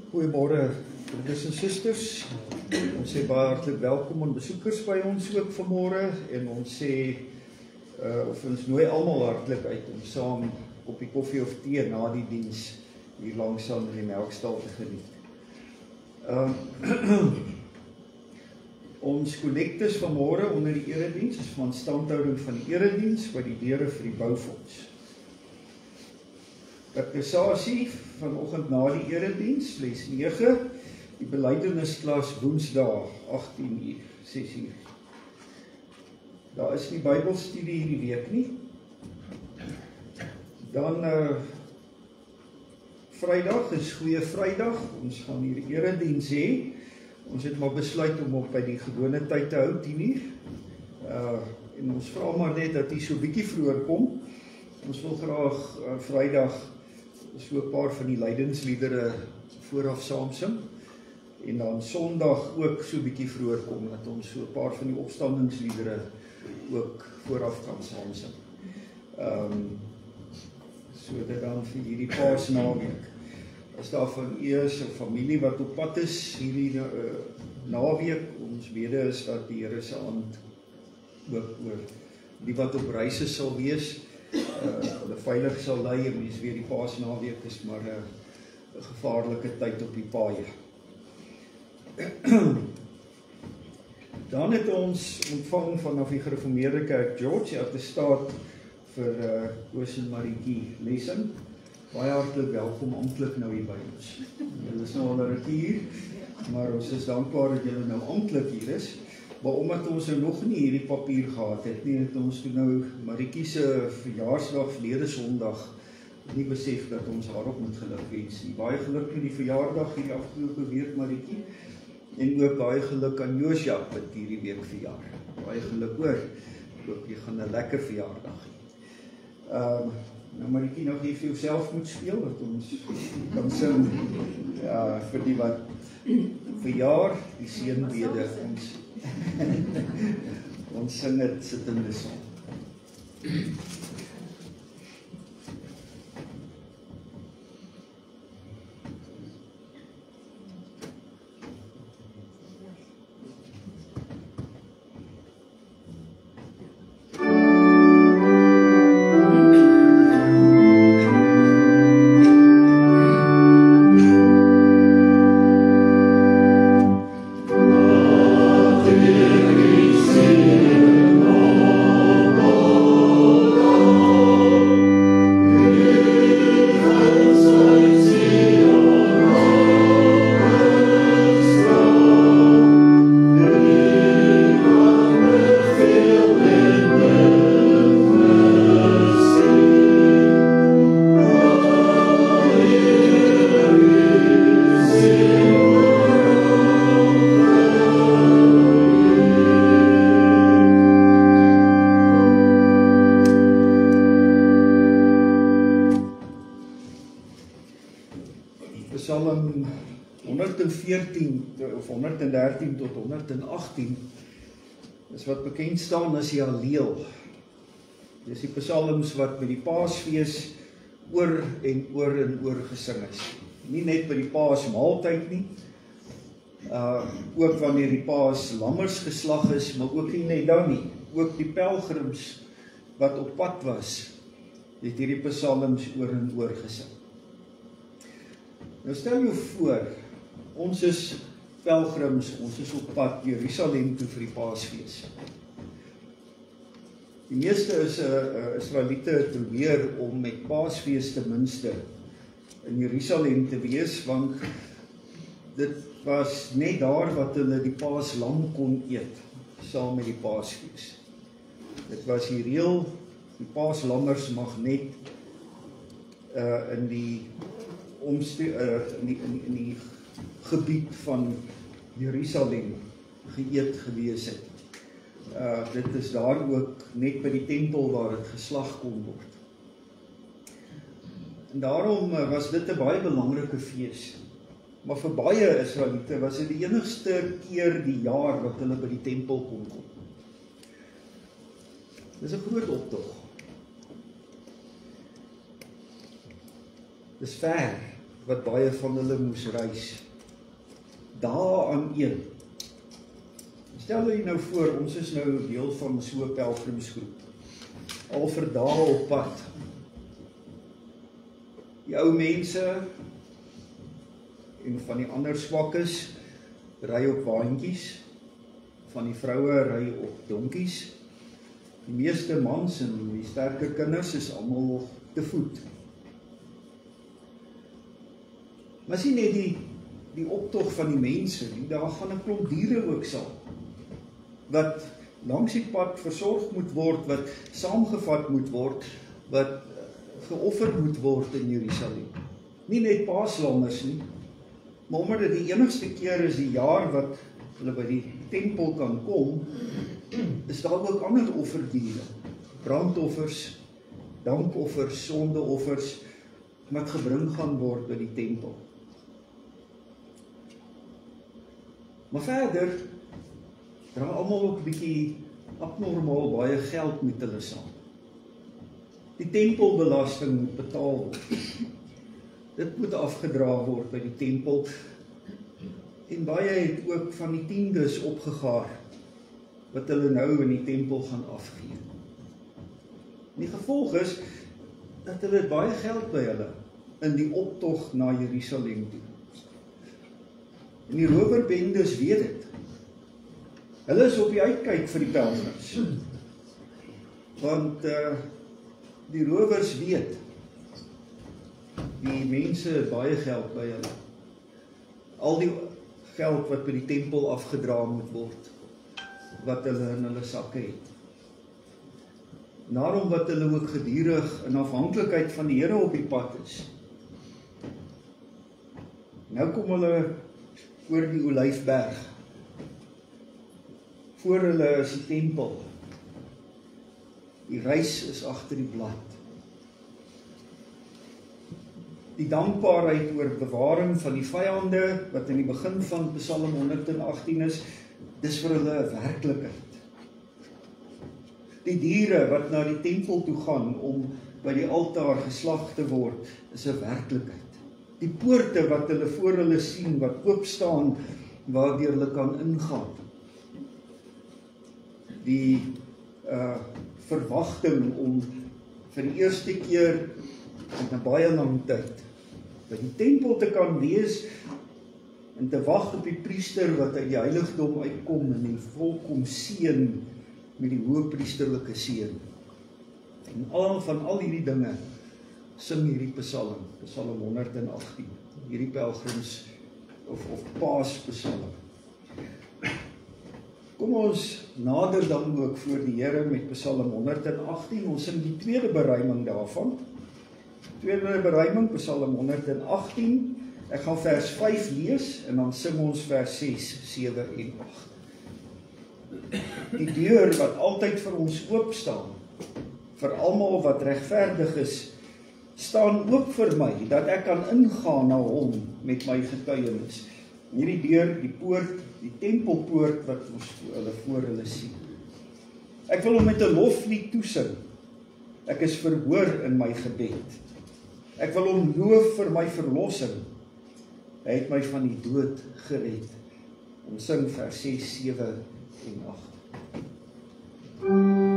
Goeiemôre broeders en susters. Ons sê baie hartlik welkom aan besoekers by ons ook vanmôre en ons sê of ons nooi almal hartlik uit om saam op die koffie of tee na die diens hier langsaan in die melkstal te geniet. Ons kollektes vanmôre onder die erediens is van standhouding van die erediens by die deure vir die boufonds. Katekisasie vanoggend na die erediens, les 9, die belydennisklas Woensdaag, 18:00, 6:00. Daar is nie Bybelstudie hierdie week nie. Dan Vrydag is Goeie Vrydag, ons gaan hier erediens hê. Ons het maar besluit om op by die gewone tyd te hou, 10:00. En ons vra maar net dat hy so bietjie vroeër kom. Ons wil graag Vrydag so 'n paar van die lydingsliedere vooraf saam sing. En dan Sondag ook so bietjie vroeër kom, dat ons so 'n paar van die opstandingsliedere ook vooraf kan saam sing. So dit dan vir hierdie Paasnaweek. As daar van u is 'n familie wat op pad is hierdie naweek, ons bede is dat die Here se hand ook oor die wat op reise sal wees, hulle veilig sal lei. En mens weet die Paasnaweek is maar 'n gevaarlike tyd op die paaie. Dan het ons ontvang vanaf die Gereformeerde Kerk George die attestaat vir Koos en Marietjie Lessing. Baie hartlik welkom amptelik nou hier by ons. Julle is nou al 'n rukkie hier, maar ons is dankbaar dat julle nou amptelik hier is. Maar omdat ons nog nie hierdie papier gehad het nie, het ons toe nou Marietjie se verjaarsdag verlede Sondag nie besef dat ons haar ook moet geluk wens nie. Baie geluk met die verjaardag hierdie afgelope week, Marietjie. En ook baie geluk aan Josia wat hierdie week verjaar. Baie geluk hoor. Ek hoop jy gaan 'n lekker verjaardag hê. Nou Marietjie, nou jy vir jouself moet speel, dat ons kan sing vir die wat verjaar, die seënbede ons sing dit sittende saam. Psalm 114 of 113 tot 118 is wat bekend staan as die Halleel. Dis die psalms wat by die Paasfees oor en oor gesing is. Nie net by die Paasmaaltyd nie, ook wanneer die Paaslammers geslag is, maar ook nie net dan nie. Ook die pelgrims wat op pad was, het hierdie psalms oor en oor gesing. Nou stel jou voor, ons is pelgrims, ons is op pad Jerusalem toe vir die Paasfees. Die meeste Israeliete het probeer om met Paasfees ten minste in Jerusalem te wees, want dit was net daar wat hulle die Paaslam kon eet, saam met die Paasfees. Dit was die reël, die Paaslammers mag net in die in die gebied van Jerusalem geëet gewees het. Dit is daar ook net by die tempel waar dit geslag kon word. En daarom was dit 'n baie belangrike fees. Maar vir baie Israeliete was dit die enigste keer die jaar wat hulle by die tempel kon kom. Dis 'n groot optog. Dis ver. wat baie van hulle moes reis. Dae aan een. Stel jy nou voor, ons is nou deel van so 'n pelgrimsgroep. Al vir dae op pad. Die ou mense en van die ander swakkes ry op waantjies, van die vroue ry op donkies. Die meeste mans en die sterker kinders is almal te voet. Maar sien net die optog van die mense, daar gaan 'n klomp diere ook saam, wat langs die pad versorg moet word, wat saamgevat moet word, wat geoffer moet word in Jerusalem. Nie net Paaslangers nie, maar omdat dit die enigste keer is die jaar wat hulle by die tempel kan kom, is daar ook ander offerdiere, brandoffers, dankoffers, sondeoffers, wat gebring gaan word by die tempel. Maar verder, dra almal ook 'n bietjie abnormaal baie geld met hulle saam. Die tempelbelasting moet betaal word. Dit moet afgedra word by die tempel. En baie het ook van die tiendes opgegaar, wat hulle nou in die tempel gaan afgee. En die gevolg is, dat hulle baie geld by hulle, in die optog na Jerusalem toe. En die rowerbendes weet dit. Hulle is op die uitkyk vir die pelgrims. Want die rowers weet, die mense het baie geld by hulle. Al die geld wat by die tempel afgedra moet word, wat hulle in hulle sakke het. Daarom wat hulle ook gedurig in afhanklikheid van die Here op die pad is. Nou kom hulle oor die Olyfberg. Voor hulle is die tempel. Die reis is agter die blad. Die dankbaarheid oor bewaring van die vyande, wat in die begin van Psalm 118 is, dis vir hulle 'n werklikheid. Die diere wat na die tempel toe gaan om by die altaar geslag te word, is 'n werklikheid. Die poorte wat hulle voor hulle sien, wat oop staan, waardeur hulle kan ingaan. Die verwagting om vir die eerste keer in 'n baie lang tyd by die tempel te kan wees en te wag op die priester wat uit die heiligdom uitkom en die volk kom seën met die hoëpriesterlike seën. En van al hierdie dinge sing hierdie Psalm 118, hierdie pelgrims of Paaspsalm. Kom ons nader dan ook voor die Here met Psalm 118, ons sing die tweede beruiming daarvan. Tweede beruiming, Psalm 118, ek gaan vers 5 lees, en dan sing ons vers 6, 7 en 8. Die deur wat altyd vir ons oop staan, vir almal wat regverdig is, staan oop vir my, dat ek kan ingaan na hom met my getuienis. Hierdie deur, die poort, die tempelpoort wat ons voor hulle sien. Ek wil hom met 'n loflied toesing. Ek is verhoor in my gebed. Ek wil hom loof vir my verlossing. Hy het my van die dood gered. Ons sing vers 6, 7 en 8. Oh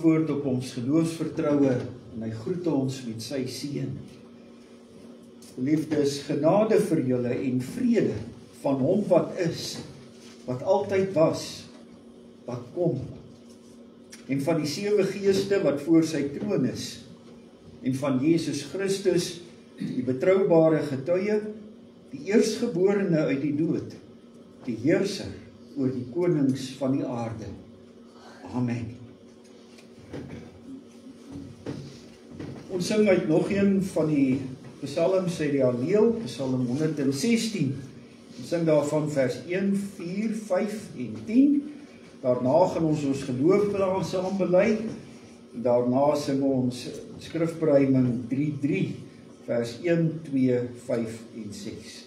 antwoord op ons geloofsvertroue en hy groet ons met sy seën. Geliefdes, genade vir julle en vrede van hom wat is, wat altyd was, wat kom, en van die 7 geeste wat voor sy troon is, en van Jesus Christus, die betroubare getuie, die eerstgeborene uit die dood, die heerser oor die konings van die aarde. Amen. Ons sing uit nog een van die psalms uit die Alleel, Psalm 116. Ons sing daarvan vers 1, 4, 5 en 10. Daarna gaan ons geloof saam bely. Daarna sing ons skrifberuiming 3:3, vers 1, 2, 5 en 6.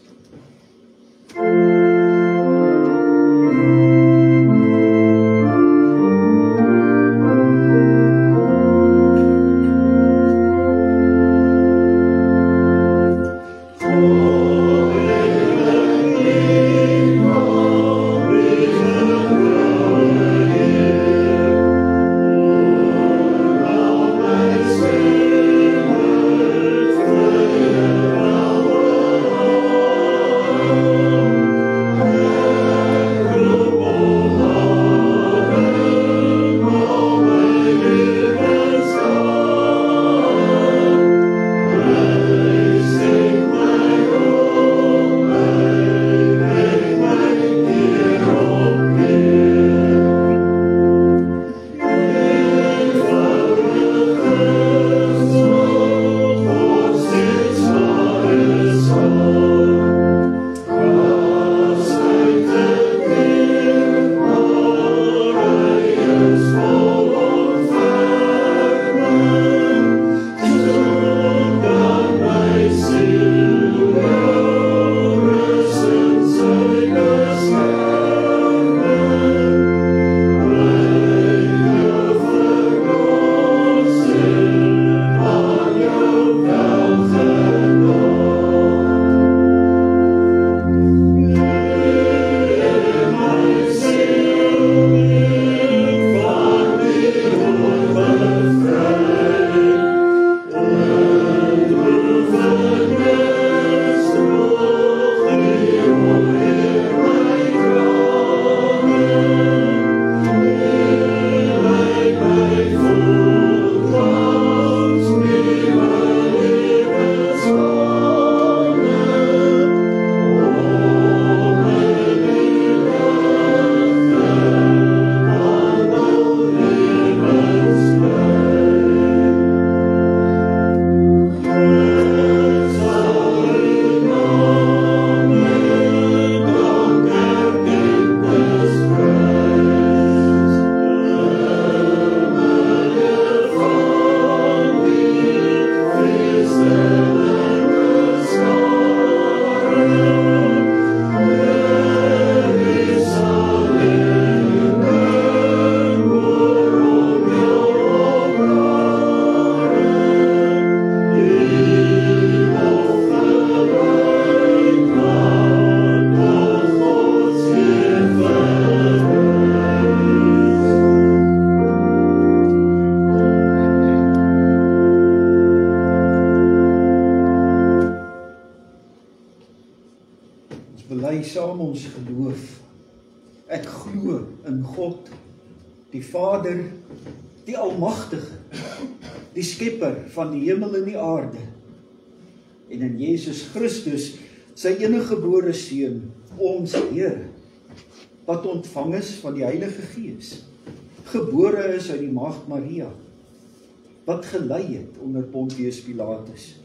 bely saam ons geloof. Ek glo in God, die Vader, die Almagtige, die Skepper van die hemel en die aarde, en in Jesus Christus, sy eniggebore Seun, ons Here, wat ontvang is van die Heilige Gees, gebore is uit die Maagd Maria, wat gelei het onder Pontius Pilatus,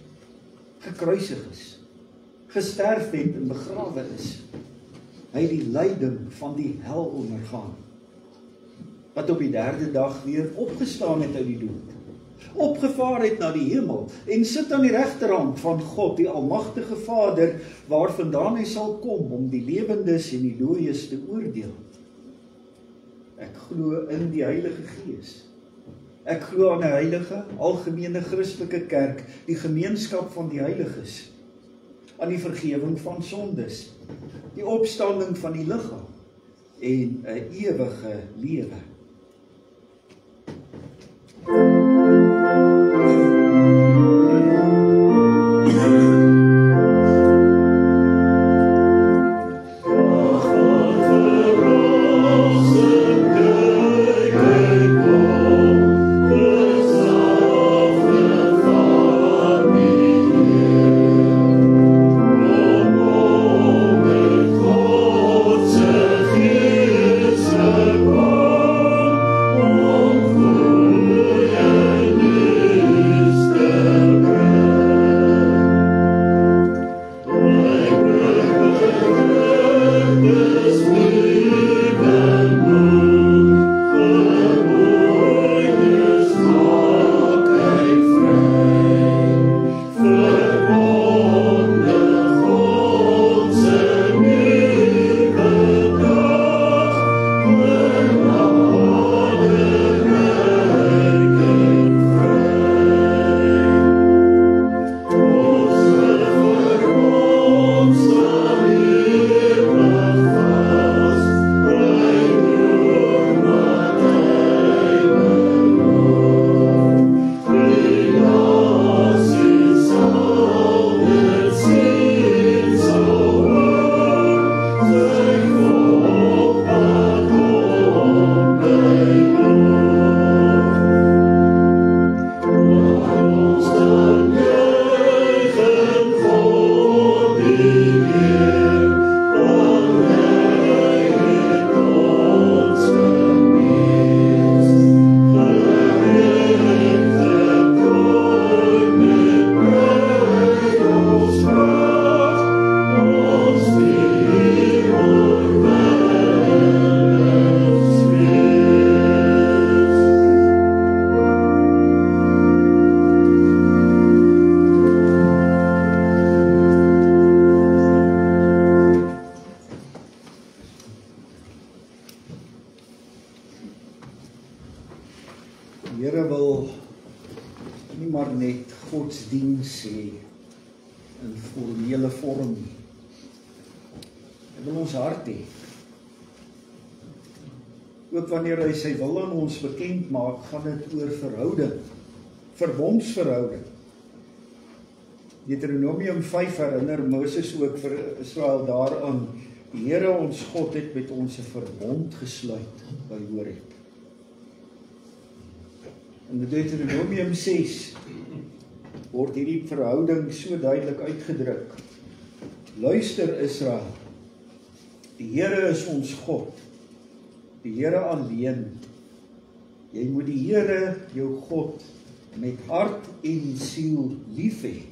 gekruisig is, gesterf het en begrawe is, hy die lyding van die hel ondergaan, wat op die 3de dag weer opgestaan het uit die dood, opgevaar het na die hemel, en sit aan die regterhand van God, die Almagtige Vader, waarvandaan hy sal kom, om die lewendes en die dooies te oordeel. Ek glo in die Heilige Gees. Ek glo aan 'n heilige, algemene Christelike kerk, die gemeenskap van die heiliges, aan die vergewing van sondes, die opstanding van die liggaam en 'n ewige lewe. Die Here wil nie maar net godsdiens hê in formele vorm nie. Hy wil ons hart hê. Ook wanneer hy sy wil aan ons bekend maak, gaan dit oor verhouding, verbondsverhouding. Deuteronomium 5 herinner Moses ook vir Israel daaraan, die Here ons God het met ons 'n verbond gesluit by Horeb. In Deuteronomium 6 word hierdie verhouding so duidelik uitgedruk. Luister Israel, die Here is ons God, die Here alleen. Jy moet die Here, jou God, met hart en siel lief hê,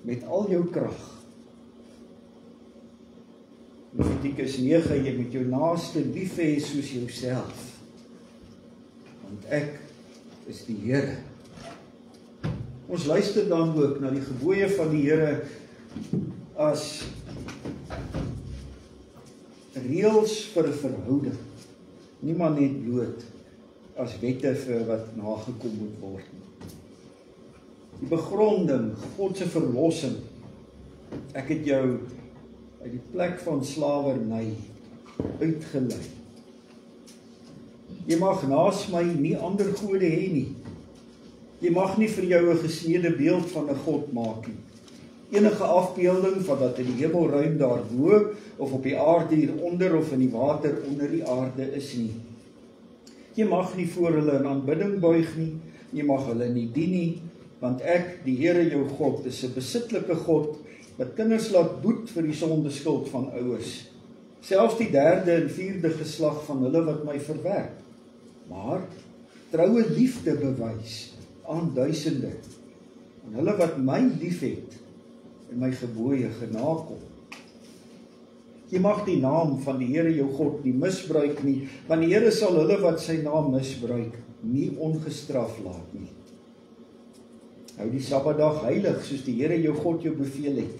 met al jou krag. Levitikus 9, jy moet jou naaste lief hê soos jouself, want ek is die Here. Ons luister dan ook na die gebooie van die Here as reëls vir 'n verhouding. Nie maar net bloot as wette vir wat nagekom moet word. Die begronding, God se verlossing. Ek het jou uit die plek van slawerny uitgelei. Jy mag naas my nie ander gode hê nie. Jy mag nie vir jou 'n gesneede beeld van 'n God maak nie. Enige afbeelding van dat in die hemelruim daarbo of op die aarde hieronder of in die water onder die aarde is nie. Jy mag nie voor hulle in aanbidding buig nie. Jy mag hulle nie dien nie, want ek, die Here jou God, is 'n besitlike God wat kinders laat boet vir die sondeskuld van ouers. Selfs die 3de en 4de geslag van hulle wat my verwerp. Maar troue liefde bewys aan duisende, aan hulle wat my liefhet en my gebooie genakom. Jy mag die naam van die Here jou God nie misbruik nie, want die Here sal hulle wat sy naam misbruik nie ongestraf laat nie. Hou die Sabbatdag heilig soos die Here jou God jou beveel het.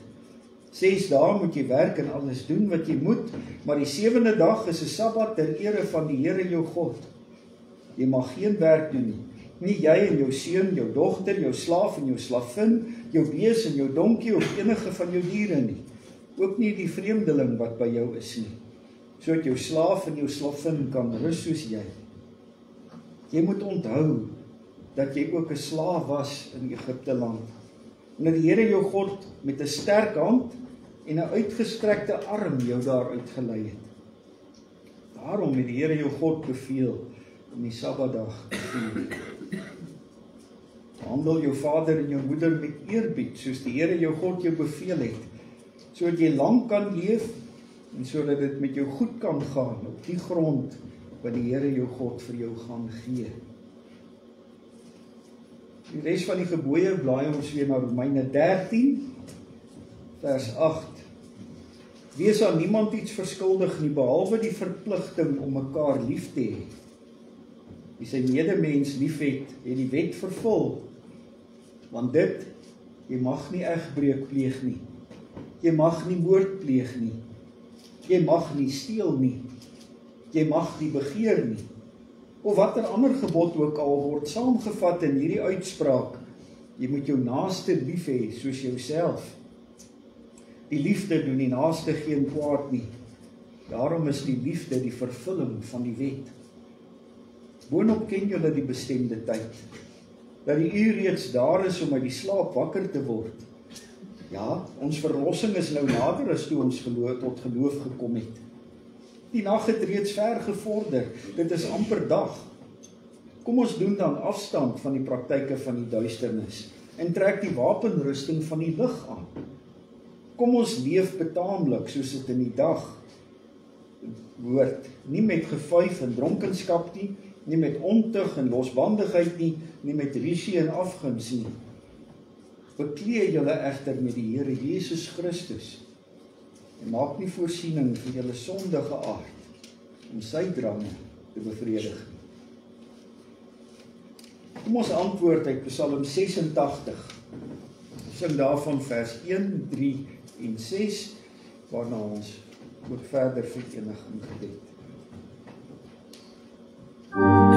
6 dae moet jy werk en alles doen wat jy moet, maar die 7de dag is 'n Sabbat ter ere van die Here jou God. Jy mag geen werk doen nie. Nie jy en jou seun, jou dogter, jou slaaf en jou slavin, jou bees en jou donkie of enige van jou diere nie. Ook nie die vreemdeling wat by jou is nie. Sodat jou slaaf en jou slavin kan rus soos jy. Jy moet onthou dat jy ook 'n slaaf was in Egipte land. En dat die Here jou God met 'n sterk hand en 'n uitgestrekte arm jou daar uitgelei het. Daarom het die Here jou God beveel om die Sabbatdag te vier. Handel jou vader en jou moeder met eerbied, soos die Here jou God jou beveel het, sodat jy lang kan leef en sodat dit met jou goed kan gaan op die grond wat die Here jou God vir jou gaan gee. Die res van die gebooie blaai ons weer na Romeine 13, vers 8. Wees aan niemand iets verskuldig nie, behalwe die verpligting om mekaar lief te hê. Wie sy medemens lief het die wet vervul, want dit, jy mag nie egbreek pleeg nie, jy mag nie moord pleeg nie, jy mag nie steel nie, jy mag nie begeer nie, of watter ander gebod ook al word saamgevat in hierdie uitspraak, jy moet jou naaste lief hê soos jouself. Die liefde doen die naaste geen kwaad nie, daarom is die liefde die vervulling van die wet. Boonop ken julle die bestemde tyd, dat die uur reeds daar is om uit die slaap wakker te word. Ja, ons verlossing is nou nader as toe ons tot geloof gekom het. Die nag het reeds ver gevorder, dit is amper dag. Kom ons doen dan afstand van die praktyke van die duisternis en trek die wapenrusting van die lig aan. Kom ons leef betaamlik soos dit in die dag hoort, nie met gevuif en dronkenskap nie, nie met ontug en losbandigheid nie, nie met rusie en afguns nie. Beklee julle egter met die Here Jesus Christus en maak nie voorsiening vir julle sondige aard om sy drange te bevredig nie. Kom ons antwoord uit Psalm 86. Ons sing daarvan vers 1, 3 en 6, waarna ons ook verder verenig in gebed. Oh,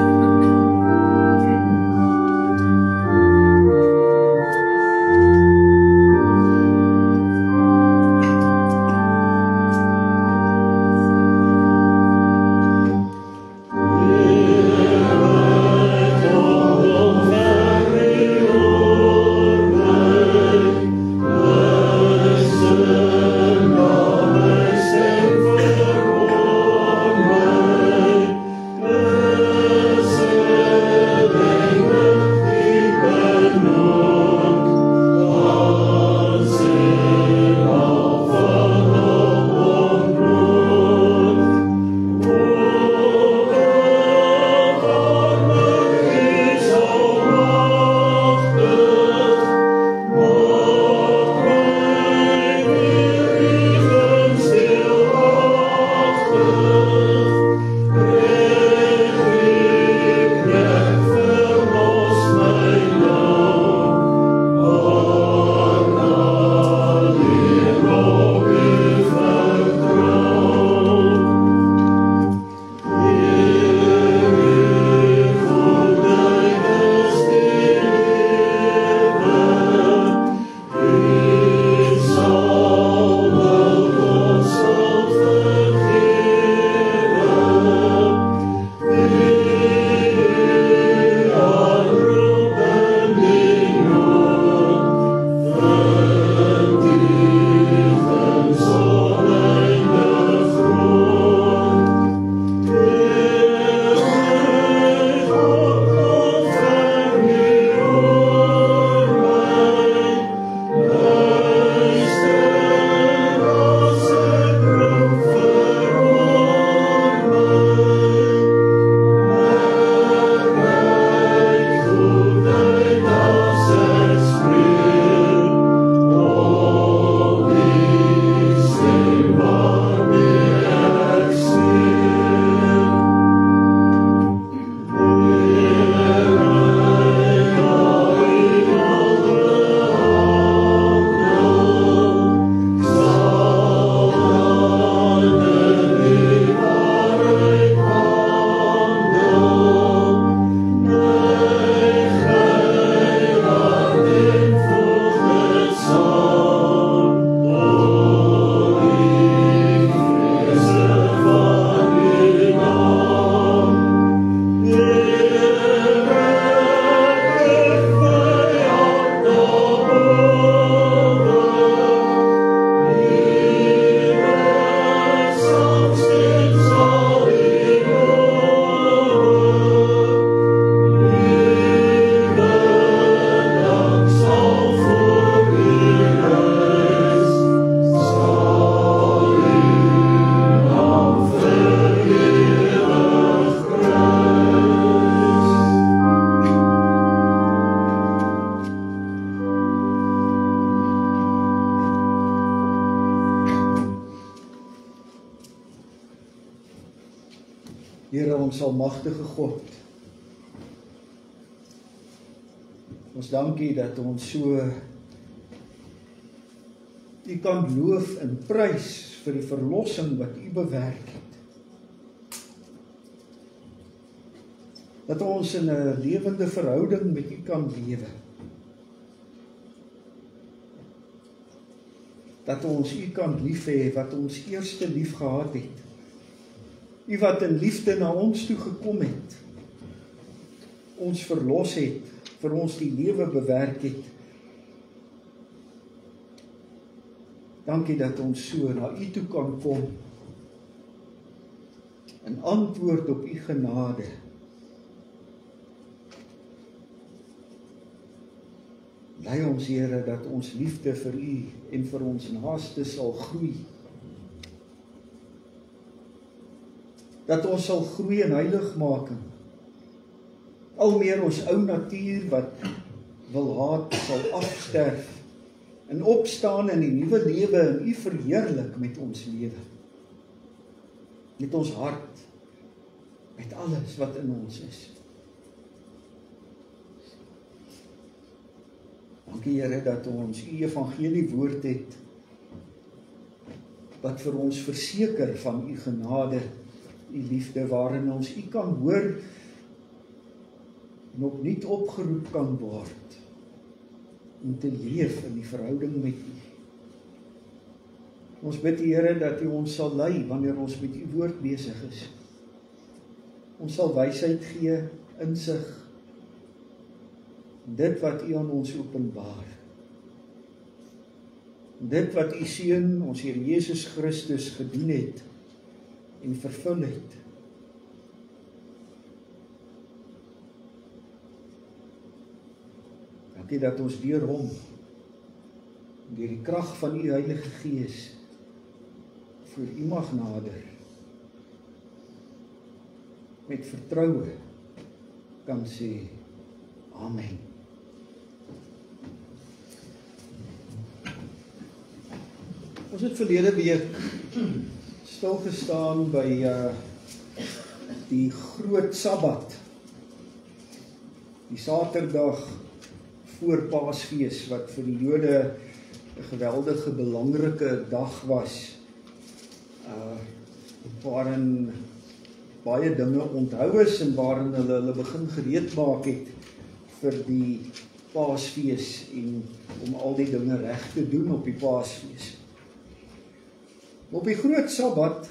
Here, ons almagtige God, ons dankie dat ons so U kan loof en prys vir die verlossing wat U bewerk het. Dat ons in 'n lewende verhouding met U kan lewe. Dat ons U kan lief hê wat ons eerste lief gehad het. U wat in liefde na ons toe gekom het. Ons verlos het, vir ons die lewe bewerk het. Dankie dat ons so na U toe kan kom. In antwoord op U genade. Lei ons, Here, dat ons liefde vir U en vir ons naaste sal groei. Dat ons sal groei in heiligmaking. Al meer ons ou natuur wat wil haat sal afsterf en opstaan in die nuwe lewe en U verheerlik met ons lewe. Met ons hart, met alles wat in ons is. Dankie, Here, dat ons U evangelie woord het wat vir ons verseker van U genade, U liefde, waarin ons U kan hoor en opnuut opgeroep kan word om te leef in die verhouding met U. Ons bid, Here, dat U ons sal lei wanneer ons met U woord besig is. Ons sal wysheid gee, insig, dit wat U aan ons openbaar. Dit wat U Seun, ons Here Jesus Christus, gedoen het en vervul het. Dankie dat ons deur hom, deur die krag van U Heilige Gees, voor U mag nader, met vertroue kan sê, Amen. Ons het verlede week stilgestaan by die groot Sabbat, die Saterdag voor Paasfees, wat vir die Jode 'n geweldige belangrike dag was, waarin baie dinge onthou is en waarin hulle begin gereed maak het vir die Paasfees en om al die dinge reg te doen op die Paasfees. Op die groot Sabbat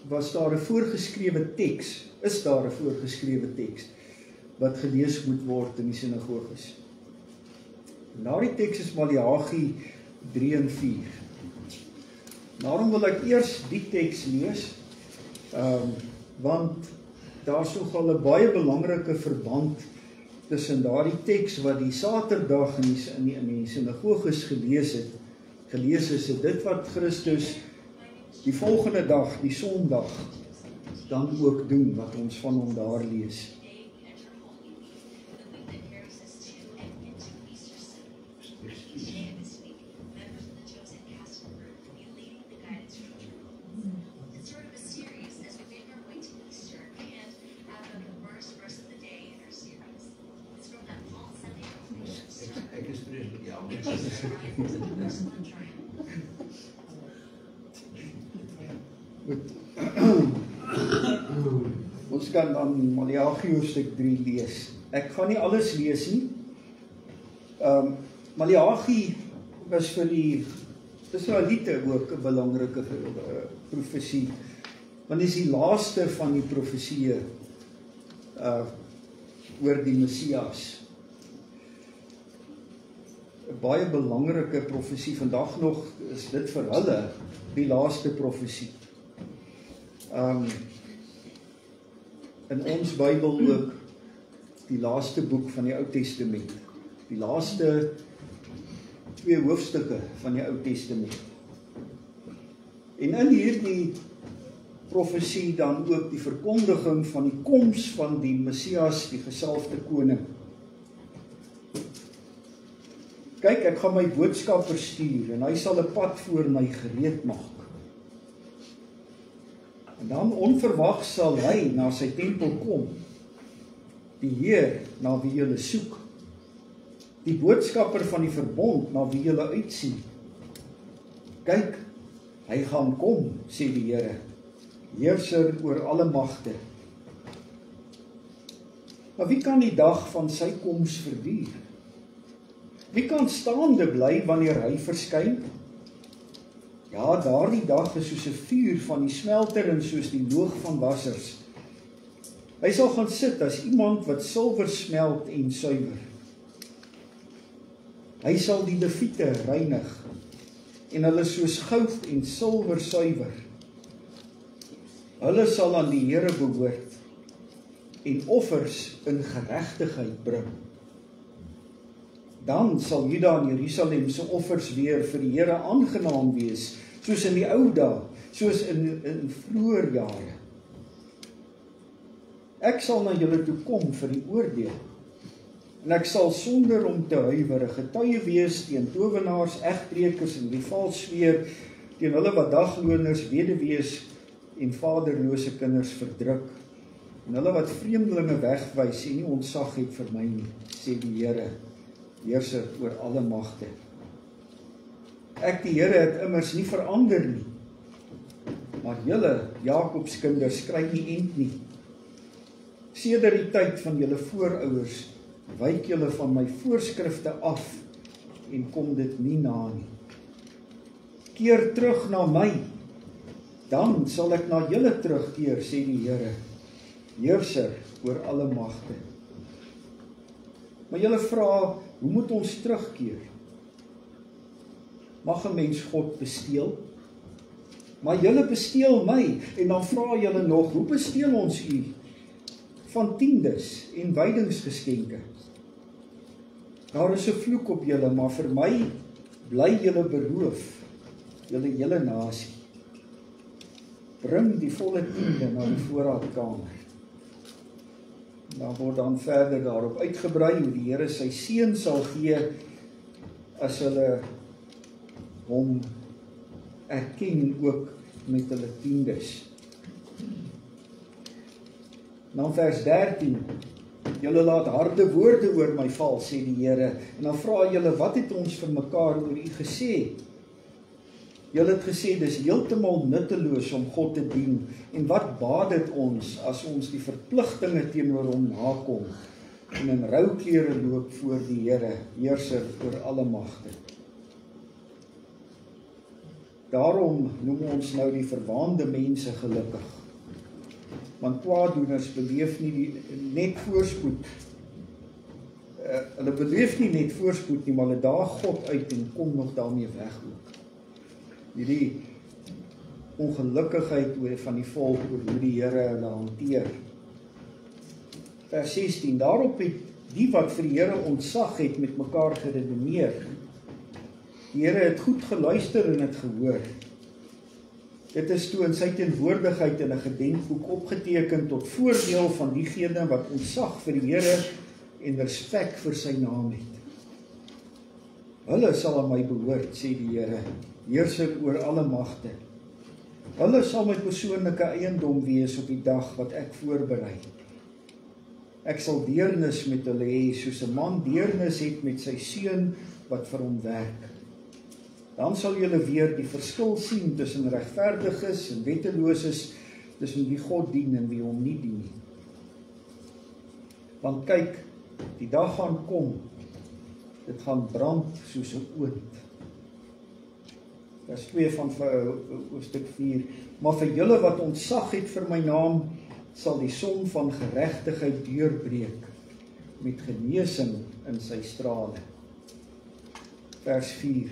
was daar 'n voorgeskrewe teks, is daar 'n voorgeskrewe teks wat gelees moet word in die sinagoges. En daardie teks is Maleagi 3 en 4. Daarom wil ek eers die teks lees, want daar is nogal 'n baie belangrike verband tussen daardie teks wat die Saterdag in die sinagoges gelees is, dit wat Christus die volgende dag, die Sondag, dan ook doen, wat ons van hom daar lees. Ons kan dan Maleagi hoofstuk 3 lees. Ek gaan nie alles lees nie. Maleagi was vir die Israeliete ook 'n belangrike profesie, want dit is die laaste van die profesieë oor die Messias. 'n Baie belangrike profesie, vandag nog is dit vir hulle die laaste profesie. In ons Bybel ook die laaste boek van die Ou Testament, die laaste 2 hoofstukke van die Ou Testament. En in hierdie profesie dan ook die verkondiging van die koms van die Messias, die gesalfde koning. Kyk, ek gaan my boodskapper stuur en hy sal 'n pad voor my gereed maak. En Dan onverwags sal hy na sy tempel kom, die Heer na wie julle soek, die boodskapper van die verbond na wie julle uitsien. Kyk, hy gaan kom, sê die Here, heerser oor alle magte. Maar wie kan die dag van sy koms verduur? Wie kan staande bly wanneer hy verskyn? Ja, daardie dag is soos 'n vuur van die smelter en soos die loog van wassers. Hy sal gaan sit as iemand wat silwer smelt en suiwer. Hy sal die leviete reinig en hulle soos goud en silwer suiwer. Hulle sal aan die Here behoort en offers in geregtigheid bring. Dan sal Juda en Jerusalem se offers weer vir die Here aangenaam wees, soos in die ou dae, soos in vroeë jare. Ek sal na julle toe kom vir die oordeel, en ek sal sonder om te huiwer 'n getuie wees teen towenaars, egbreekers en wie vals sweer, teen hulle wat dagloners, weduwees en vaderlose kinders verdruk, en hulle wat vreemdelinge wegwys en nie ontzag het vir my nie, sê die Here, heerser oor alle magte. Ek die Here het immers nie verander nie, maar julle, Jakobs kinders, kry nie end nie. Sedert die tyd van julle voorouers, wyk julle van my voorskrifte af en kom dit nie na nie. Keer terug na my, dan sal ek na julle terugkeer, sê die Here, heerser oor alle magte. Maar julle vra, hoe moet ons terugkeer? Mag 'n mens God besteel? Maar julle besteel my, en dan vra julle nog, hoe besteel ons u? Van tiendes en wydingsgeskenke. Daar is 'n vloek op julle, maar vir my bly julle beroof, julle hele nasie. Bring die volle tiende na die voorraadkamer. Dan word dan verder daarop uitgebrei hoe die Here sy seën sal gee as hulle hom erken ook met hulle tiendes. Dan vers 13, julle laat harde woorde oor my val, sê die Here, en dan vra julle, wat het ons vir mekaar oor u gesê? Julle het gesê, dis heeltemal nutteloos om God te dien, en wat baat dit ons, as ons die verpligtinge teenoor hom nakom, en in rouklere loop voor die Here, heerser oor alle magte. Daarom noem ons nou die verwaande mense gelukkig, want kwaaddoeners beleef nie net voorspoed. Hulle beleef nie net voorspoed nie, maar hulle daag God uit en kom nog daarmee weg ook. Hierdie ongelukkigheid van die volk oor hoe die Here hulle hanteer. Vers 16, daarop het die wat vir die Here ontzag het met mekaar geredeneer. Die Here het goed geluister en het gehoor. Dit is toe in sy teenwoordigheid in 'n gedenkboek opgeteken tot voordeel van diegene wat ontzag vir die Here en respek vir sy naam het. Hulle sal aan my behoort, sê die Here, heerser oor alle magte. Hulle sal my persoonlike eiendom wees op die dag wat ek voorberei. Ek sal deernis met hulle hê, soos 'n man deernis het met sy seun wat vir hom werk. Dan sal julle weer die verskil sien tussen regverdiges en wetteloses, tussen wie God dien en wie hom nie dien nie. Want kyk, die dag gaan kom, dit gaan brand soos 'n oond. Vers 2 van hoofstuk 4. Maar vir julle wat ontzag het vir my naam, sal die son van geregtigheid deurbreek, met genesing in sy strale. Vers 4.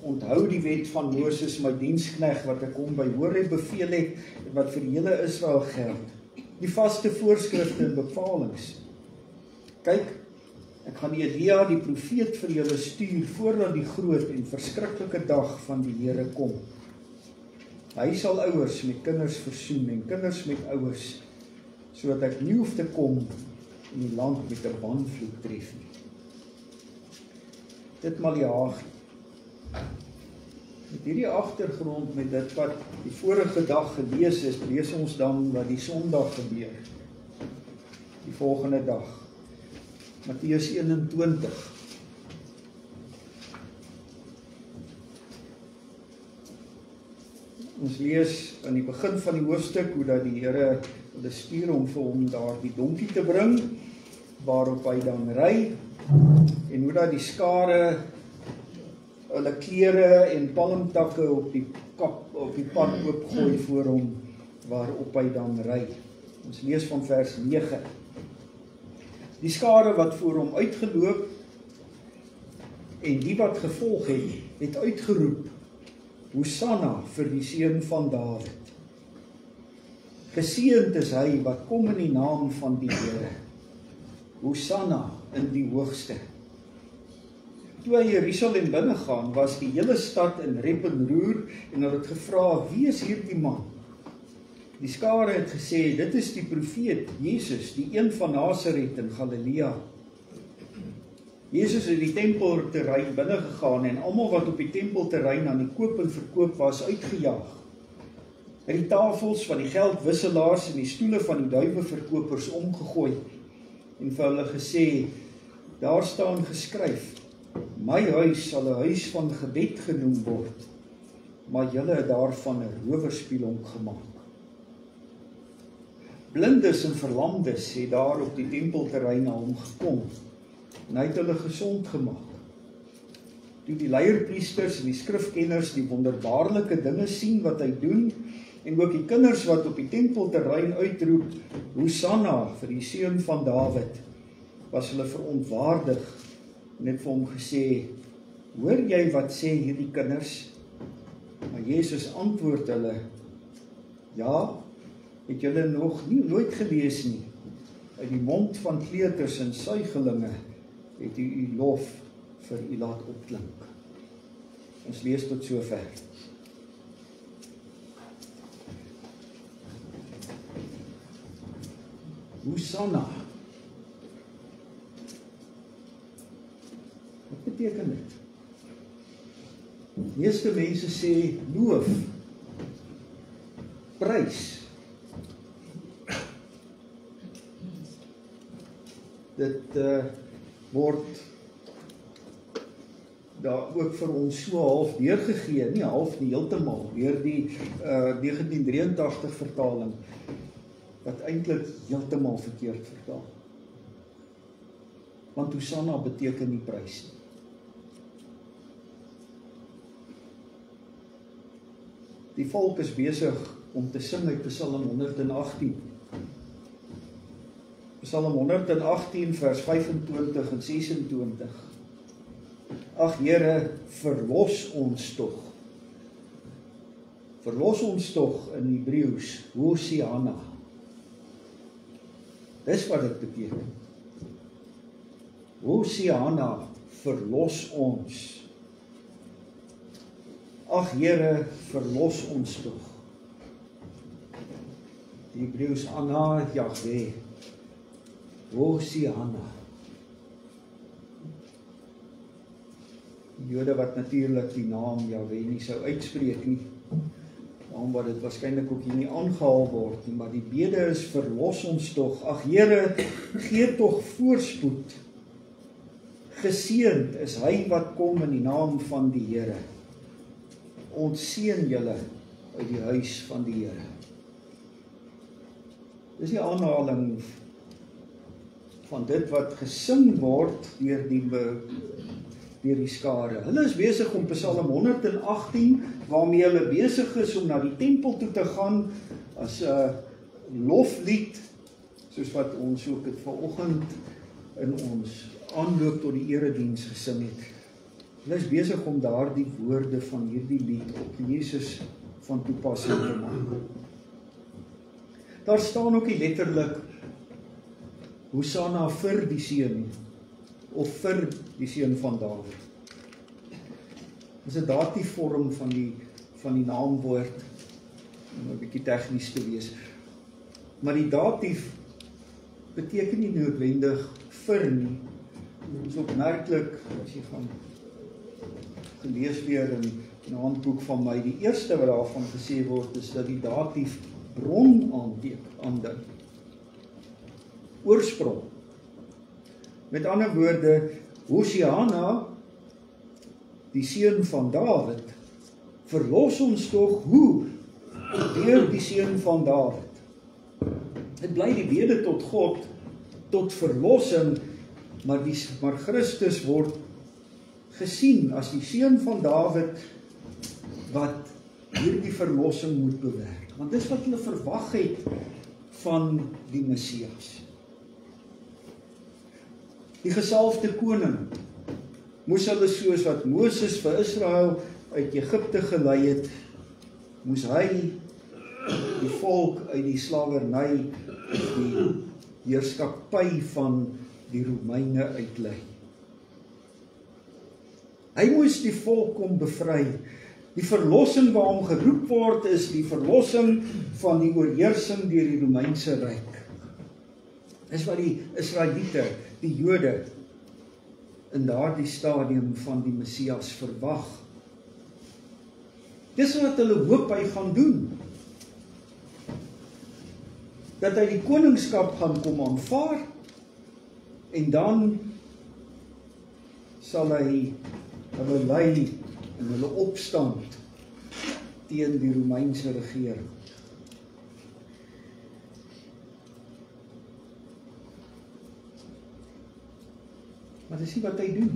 Onthou die wet van Moses, my diensknegt, wat ek hom by Horeb beveel het, en wat vir hele Israel geld. Die vaste voorskrifte en bepalings. Kyk, ek gaan Elia die profeet vir julle stuur, voordat die groot en verskriklike dag van die Here kom. Hy sal ouers met kinders versoen, en kinders met ouers, sodat ek nie hoef te kom in die land met 'n banvloek tref nie. Dit Maleagi. Met hierdie agtergrond met dit wat die vorige dag gelees is, lees ons dan wat die Sondag gebeur. Die volgende dag. Matteus 21. Ons lees aan die begin van die hoofstuk hoe dat die Here hulle stuur om vir hom daar die donkie te bring, waarop hy dan ry, en hoe dat die skare hulle klere en palmtakke op die pad oopgooi voor hom, waarop hy dan ry. Ons lees van vers 9. Die skare wat voor hom uitgeloop, en die wat gevolg het uitgeroep, Hosanna vir die seun van Dawid. Geseënd is hy wat kom in die naam van die Here. Hosanna in die hoogste. Toe hy Jerusalem binnegaan, was die hele stad in rep en roer, en hulle het gevra, wie is hierdie man? Die skare het gesê, dit is die profeet Jesus, die een van Nasaret in Galilea. Jesus het die tempelterrein binne gegaan en almal wat op die tempelterrein aan die koop en verkoop was, uitgejaag. Het die tafels van die geldwisselaars en die stoele van die duiweverkopers omgegooi en vir hulle gesê, daar staan geskryf, my huis sal 'n huis van gebed genoem word, maar julle het daarvan 'n rowerspelonk gemaak. Blindes en verlamdes het daar op die tempelterrein na hom gekom, en hy het hulle gesond gemaak. Toe die leierpriesters en die skrifkenners die wonderbaarlike dinge sien wat hy doen, en ook die kinders wat op die tempelterrein uitroep, Hosanna vir die seun van Dawid, was hulle verontwaardig, en het vir hom gesê, hoor jy wat sê hierdie kinders? Maar Jesus antwoord hulle, ja, het julle nog nooit gelees nie, uit die mond van kleuters en suigelinge, het u lof vir u laat opklink. Ons lees tot sover. Hosanna. Wat beteken dit? Meeste mense sê loof, prys. Dit word daar ook vir ons so half deurgegee, nie half nie, heeltemal, deur die 1983 vertaling, wat eintlik heeltemal verkeerd vertaal. Want Hosanna beteken nie prys nie. Die volk is besig om te sing uit Psalm 118. Psalm 118 vers 25 en 26. Ag Here, verlos ons tog. Verlos ons tog in Hebreëus, Hosanna. Dis wat dit beteken. Hosanna, verlos ons. Ag Here, verlos ons tog. Die Hebreëus Anna Jahwe. Hosanna. Die Jode wat natuurlik die naam Jahwe nie sou uitspreek nie, omdat dit waarskynlik ook hier nie aangehaal word nie, maar die bede is verlos ons tog. Ag Here, gee tog voorspoed. Geseënd is hy wat kom in die naam van die Here. Ontseën julle uit die huis van die Here. Dis die aanhaling van dit wat gesing word deur die skare. Hulle is besig om Psalm 118, waarmee hulle besig is om na die tempel toe te gaan, as 'n loflied, soos wat ons ook het vanoggend in ons aanloop tot die erediens gesing het. Hulle is besig om daardie woorde van hierdie lied op Jesus van toepassing te maak. Daar staan ook nie letterlik Hosanna vir die seun, of vir die seun van Dawid. Dis 'n datiefvorm van die naamwoord, om 'n bietjie tegnies te wees. Maar die datief beteken nie noodwendig vir nie. Dit is opmerklik, as jy gaan gelees weer in 'n handboek van my. Die eerste wat daarvan gesê word, is dat die datief bron aandui. Oorsprong. Met ander woorde, Hosiana, die seun van Dawid, verlos ons tog hoe? Deur die seun van Dawid. Dit bly die bede tot God, tot verlossing, maar Christus word gesien as die seun van Dawid wat hierdie verlossing moet bewerk. Want dis wat hulle verwag het van die Messias. Die gesalfde koning moes hulle soos wat Moses vir Israel uit Egipte gelei het, moes hy die volk uit die slawerny, die heerskappy van die Romeine uitlei. Hy moes die volk kom bevry. Die verlossing waarom geroep word is die verlossing van die oorheersing deur die Romeinse ryk. Dis wat die Israeliete, die Jode, in daardie stadium van die Messias verwag. Dis wat hulle hoop hy gaan doen. Dat hy die koningskap gaan kom aanvaar, en dan sal hy hulle lei in hulle opstand teen die Romeinse regering. Maar dis nie wat hy doen.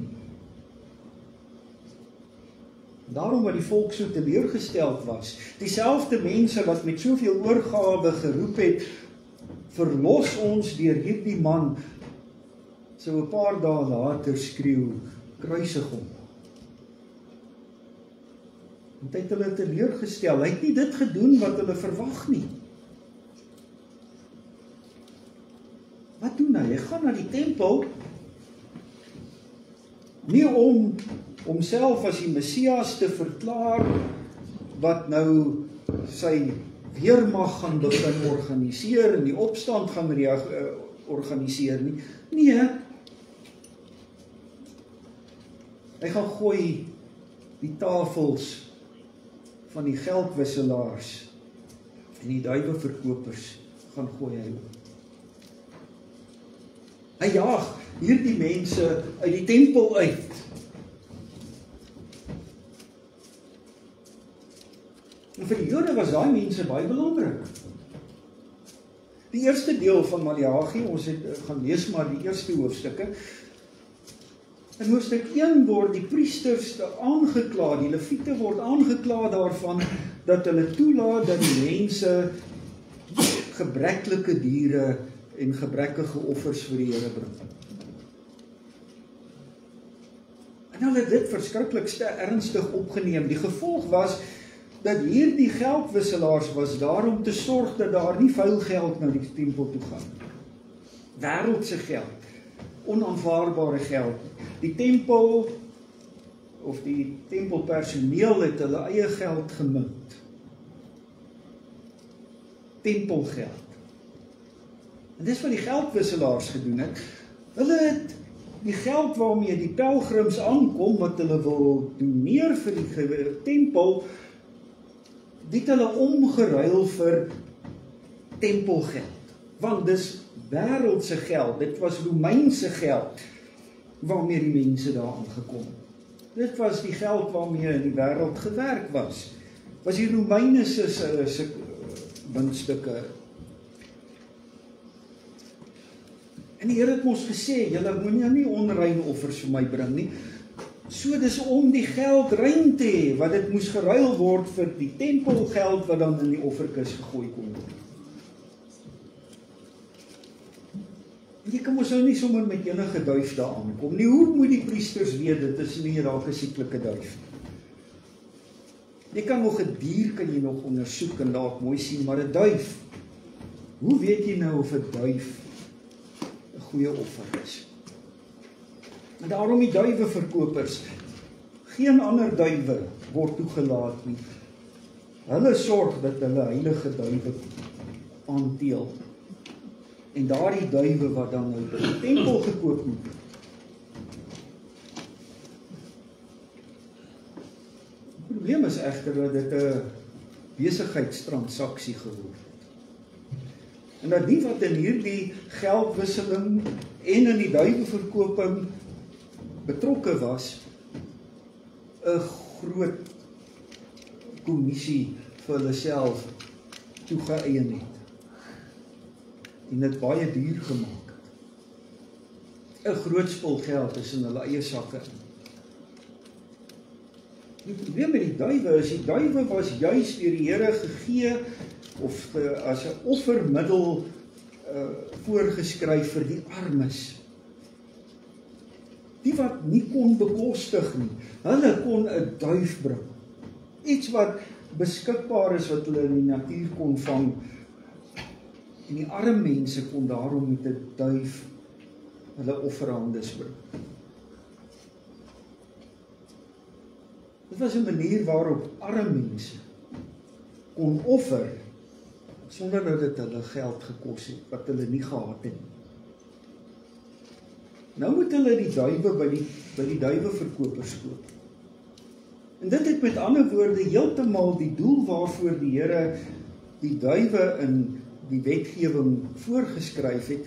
Daarom wat die volk so teleurgesteld was, dieselfde mense wat met soveel oorgawe geroep het, verlos ons deur hierdie man, so 'n paar dae later skreeu, kruisig hom. Want hy het hulle teleurgestel, hy het nie dit gedoen wat hulle verwag nie. Wat doen hy? Hy gaan na die tempel, nie om homself as die Messias te verklaar, wat nou sy weermag gaan begin organiseer, en die opstand gaan organiseer nie. Nee, hy gaan gooi die tafels van die geldwisselaars en die duiweverkopers gaan gooi hy op. Hy jaag hierdie mense uit die tempel uit. En vir die Jode was daai mense baie belangrik. Die eerste deel van Maleagi, ons het gaan lees maar die eerste hoofstukke. In hoofstuk 1 word die priesters aangekla, die leviete word aangekla daarvan dat hulle toelaat dat die mense gebreklike diere en gebrekkige offers vir die Here bring. En hulle het dit verskriklik ernstig opgeneem. Die gevolg was dat hierdie geldwisselaars was daar om te sorg dat daar nie vuil geld na die tempel toe gaan. Wêreldse geld, onaanvaarbare geld. Die tempel of die tempelpersoneel het hulle eie geld gemint. Tempelgeld. En dis wat die geldwisselaars gedoen het. Hulle het die geld waarmee die pelgrims aankom, wat hulle wil doneer vir die tempel, dit hulle omgeruil vir tempelgeld. Want dis wêreldse geld, dit was Romeinse geld, waarmee die mense daar aangekom het. Dit was die geld waarmee in die wêreld gewerk was. Was die Romeine se muntstukke. En die Here het ons gesê, julle moenie nie onrein offers vir my bring nie. So dis om die geld rein te hê, wat dit moes geruil word vir die tempelgeld wat dan in die offerkis gegooi kon word. Jy kan mos nou nie sommer met enige duif daar aankom nie. Hoe moet die priesters weet dit is nie dalk 'n sieklike duif? Jy kan nog 'n dier kan jy nog ondersoek en dalk mooi sien, maar 'n duif. Hoe weet jy nou of 'n duif 'n goeie offer is? En daarom die duiweverkopers, geen ander duiwe word toegelaat nie. Hulle sorg dat hulle heilige duiwe aanteel. En daardie duiwe wat dan nou by die tempel gekoop moet word. Die probleem egter dat dit 'n besigheidstransaksie geword het. En dat die wat in hierdie geldwisseling en in die duiweverkoping betrokke was, 'n groot kommissie vir hulle self toegeëien het. En dit baie duur gemaak het. 'n groot spul geld is in hulle eie sakke. Die probleem met die duiwe is, die duiwe was juis deur die Here gegee, of as 'n offermiddel voorgeskryf vir die armes. Die wat nie kon bekostig nie, hulle kon 'n duif bring. Iets wat beskikbaar is wat hulle in die natuur kon vang. En die arme mense kon daarom met 'n duif hulle offerhandes bring. Dit was 'n manier waarop arme mense kon offer sonder dat dit hulle geld gekos het, wat hulle nie gehad het. Nou moet hulle die duiwe by die duiweverkopers koop. En dit het met ander woorde heeltemal die doel waarvoor die Here die duiwe in die wetgewing voorgeskryf het,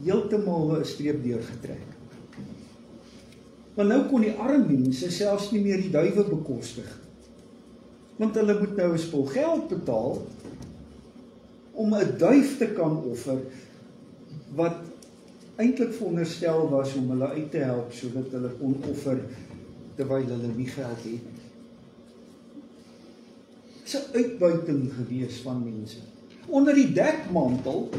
heeltemal 'n streep deurgetrek. Want nou kon die arme mense selfs nie meer die duiwe bekostig. Want hulle moet nou 'n spul geld betaal om 'n duif te kan offer wat eintlik veronderstel was om hulle uit te help sodat hulle kon offer terwyl hulle nie geld het. Dit is 'n uitbuiting gewees van mense. Onder die dekmantel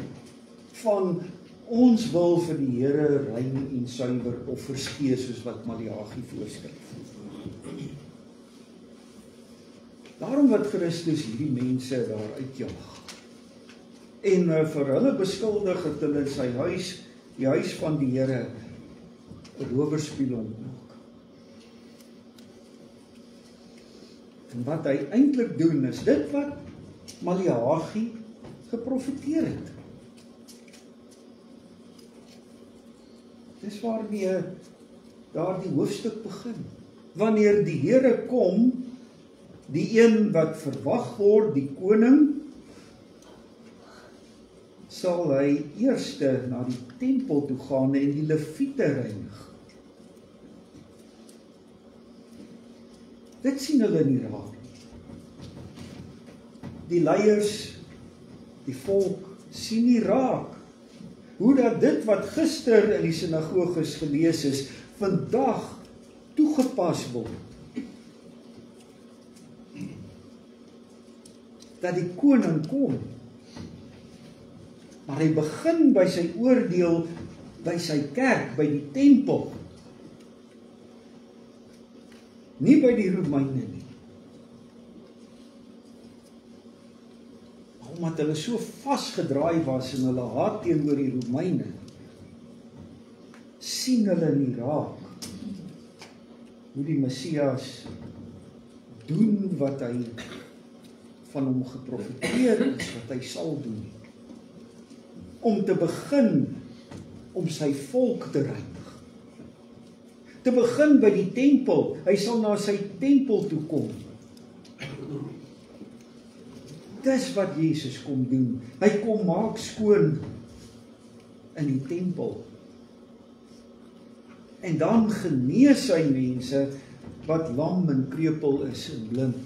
van ons wil vir die Here rein en suiwer offers gee soos wat Maleagi voorskryf. Daarom wat Christus hierdie mense daar uitjaag. En vir hulle beskuldig het hulle sy huis, die huis van die Here, 'n rowerspieël maak. En wat hy eintlik doen is dit wat Maleagi geprofeteer het. Dis waarmee daardie hoofstuk begin. Wanneer die Here kom, die een wat verwag word, die koning, sal hy eerste na die tempel toe gaan en die leviete reinig. Dit sien hulle nie raak. Die leiers, die volk, sien nie raak hoe dat dit wat gister in die sinagoges gelees is, vandag toegepas word. Dat die koning kom, maar hy begin by sy oordeel, by sy kerk, by die tempel. Nie by die Romeine nie. Omdat hulle so vasgedraai was in hulle haat teenoor die Romeine, sien hulle nie raak hoe die Messias doen wat hy van hom geprofeteer is, wat hy sal doen. Om te begin om sy volk te reinig. Te begin by die tempel, hy sal na sy tempel toe kom. Dis wat Jesus kom doen. Hy kom maak skoon in die tempel. En dan genees hy mense wat lam en krepeel is en blind.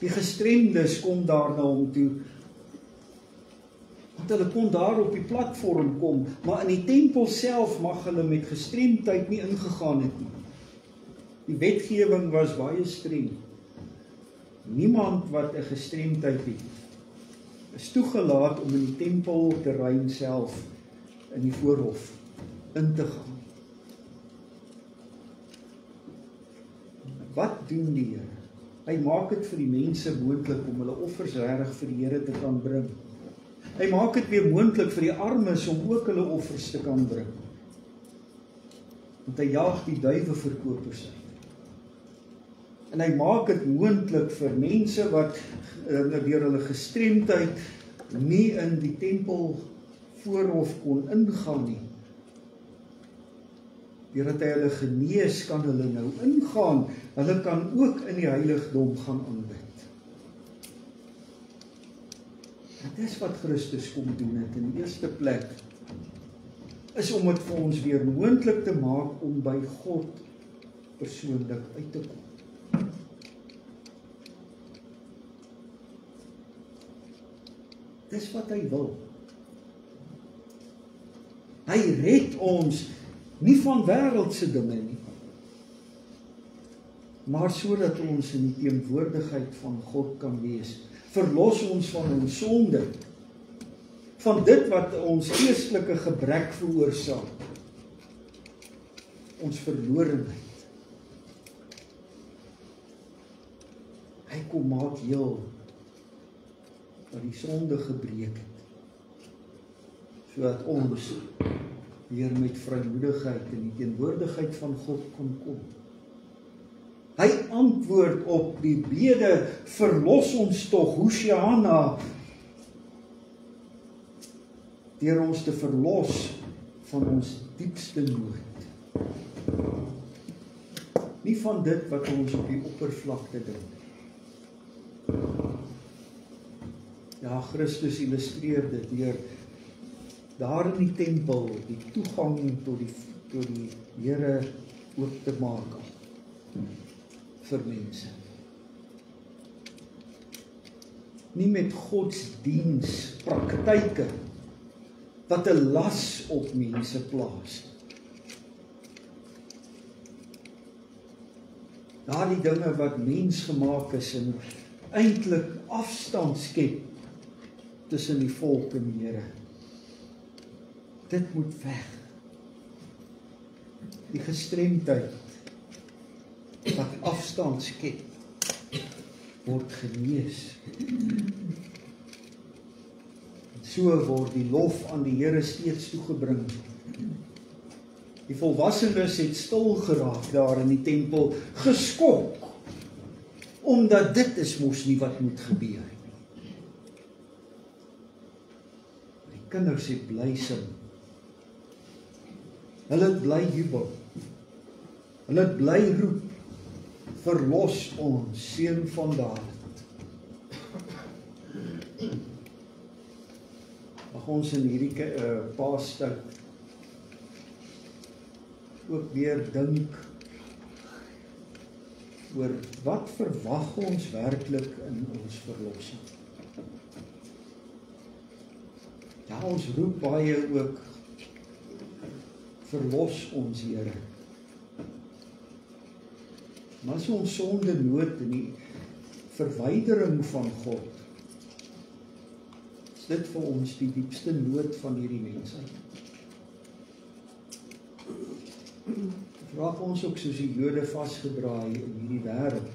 Die gestremdes kom daar na hom toe, want hulle kon daar op die platform kom, maar in die tempel self mag hulle met gestremdheid nie ingegaan het nie. Die wetgewing was baie streng. Niemand wat 'n gestremdheid het, is toegelaat om in die tempelterrein self, in die voorhof, in te gaan. Wat doen die Here? Hy maak dit vir die mense moontlik om hulle offers regtig vir die Here te kan bring. Hy maak dit weer moontlik vir die armes om ook hulle offers te kan bring. Want hy jaag die duiweverkopers uit. En hy maak dit moontlik vir mense wat deur hulle gestremdheid nie in die tempel voorhof kon ingaan nie, deurdat hy hulle genees, kan hulle nou ingaan. Hulle kan ook in die heiligdom gaan aanbid. Dit is wat Christus kom doen het in die eerste plek, is om dit vir ons weer moontlik te maak om by God persoonlik uit te kom. Dis wat hy wil. Hy red ons nie van wêreldse dinge nie, maar sodat ons in die teenwoordigheid van God kan wees. Verlos ons van ons sonde, van dit wat ons geestelike gebrek veroorsaak, ons verlorenheid. Hy kom maak heel wat die sonde gebreek het, sodat ons weer met vrymoedigheid in die teenwoordigheid van God kon kom. Hy antwoord op die bede, verlos ons tog, Hosiana, deur ons te verlos van ons diepste nood. Nie van dit wat ons op die oppervlakte dink. Ja, Christus illustreer dit deur daar in die tempel die toegang tot die Here oop te maak vir mense. Nie met godsdienspraktyke wat 'n las op mense plaas. Daardie dinge wat mensgemaak is en eintlik afstand skep tussen die volk en die Here. Dit moet weg. Die gestremdheid wat afstand skep, word genees. So word die lof aan die Here steeds toegebring. Die volwassenes het stil geraak daar in die tempel, geskok, omdat dit is mos nie wat moet gebeur. Die kinders het bly sing. Hulle het bly jubel. Hulle het bly roep, verlos ons, seun van Dawid. Mag ons in hierdie Paastyd ook weer dink oor wat verwag ons werklik in ons verlossing. Ja, ons roep baie ook, verlos ons, Here. Maar as ons sonde nood en die verwydering van God, is dit vir ons die diepste nood van hierdie mensheid. Vraag ons ook soos die Jode vasgedraai in hierdie wêreld.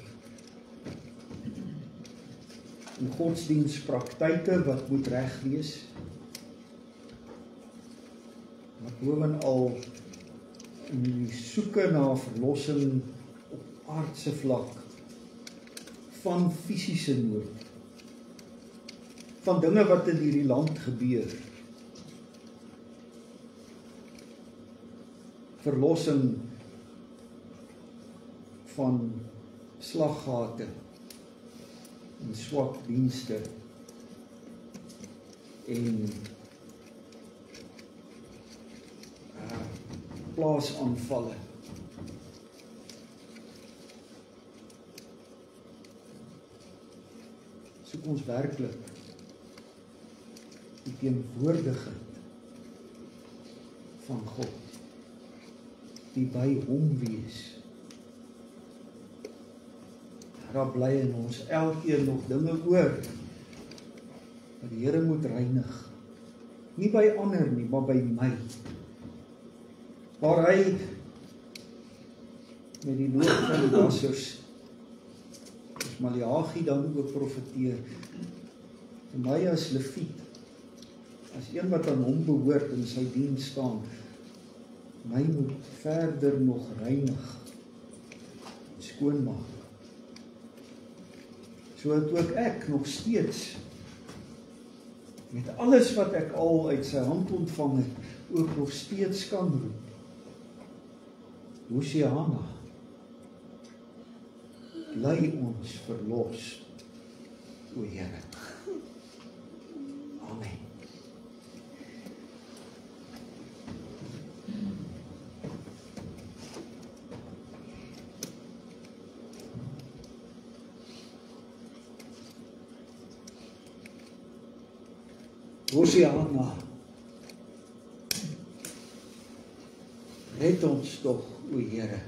In godsdienspraktyke wat moet reg wees, maar bovenal in die soeke na verlossing op aardse vlak van fisiese nood, van dinge wat in hierdie land gebeur, verlossing van slaggate en swak dienste en plaasaanvalle. Soek ons werklik die teenwoordigheid van God, die by hom wees. Daar bly in ons elkeen nog dinge oor wat die Here moet reinig. Nie by ander nie, maar by my. Waar hy met die loop van die wassers, as Maleagi dan ook profeteer, vir my as Leviet, as een wat aan hom behoort in sy diens staan, my moet verder nog reinig, skoonmaak. Sodat ook ek nog steeds, met alles wat ek al uit sy hand ontvang het, ook nog steeds kan roep. Hosiana, lei ons verlos, o Here. Amen. Hosiana, red ons tog, o Here.